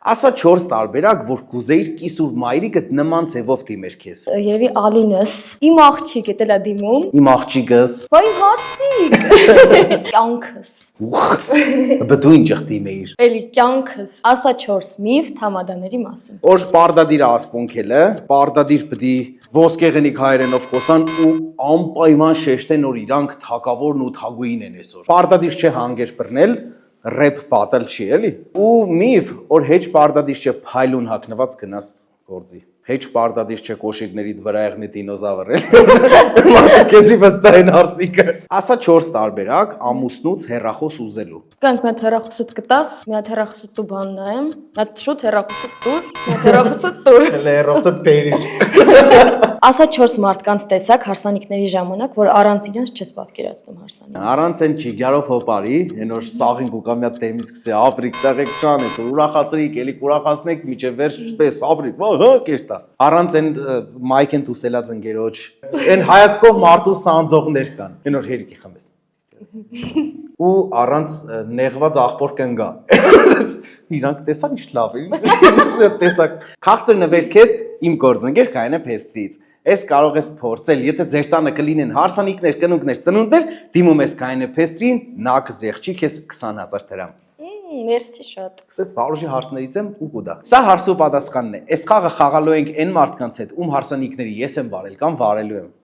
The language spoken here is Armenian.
Ասա 4 տարբերակ, որ կուզեիր կիսուր մայրիկդ նման ձևով դիմեր քեզ։ Երևի Ալինս, իմ աղջիկը դելա դիմում։ Իմ աղջիկս։ Վայ հարսիկ։ Կյանքս։ Բդու ինչ դիմեիր։ Էլի կյանքս։ Ասա 4 միֆ թամադաների մասին։ Որ պարդադիր ասպոնքելը, պարդադիր պդի ոսկեղենիկ հայերենով խոսան ու անպայման շեշտեն որ իրանք թակավորն ու թագուին են այսօր։ Պարդադիր չէ հանգեր բռնել, ռեփ պատել չի էլի։ Ու միֆ, որ հեչ պարդադիր չէ փայլուն հագնված գնաս գործի։ Հեչ պարդադիր չէ կոշիկների վրա եղնի դինոզավր էլի։ Մարդը քեզի վստահ են հարսնիկը։ Ասա 4 տարբերակ ամուսնուց հեռախոս ուզելու։ Կանք մի հատ հեռախոսդ կտաս, մի հատ հեռախոսդ դու բան նայեմ, մի հատ շուտ հեռախոսդ տուր, մի հատ հեռախոսդ տուր։ Հեռախոսը բերիր։ Ասա 4 մարդկանց տեսակ հարսանիքների ժամանակ, որ առանց իրենց չես պատկերացնում հարսանիք։ Առանց են չիգարով հոպարի, այն որ սաղին կուկա մի հատ դեմից կսի ապրիկ տեղեք շան ես, ուրախացրիք, էլի կուրախացնեք միջև վերջ պես ապրիկ, հա կերտա։ Առանց են մայք են դուսելած ընկերոջ, այն հայացքով մարդու սանձողներ կան, այն որ հերիքի խմես։ Ու առանց նեղված աղբոր կնգա։ Իրանք տեսան ինչ լավ է։ Տեսակ քաղցր նվեր քեզ իմ գործընկեր կային է փեստրից։ Այս կարող ես փորձել, եթե ձեր տանը կլինեն հարսանիքներ, կնունքներ, ծնունդներ, դիմում ես կային է փեստրին, նա կզեղչի քեզ 20,000 դրամ։ Մերսի շատ։ Սկսես վարուժի հարցներից եմ ու կուտա։ Սա հարցու պատասխանն է։ Այս խաղը խաղալու ենք այն մարդկանց հետ, ում հարսանիքների ես եմ վարել կամ վարելու եմ։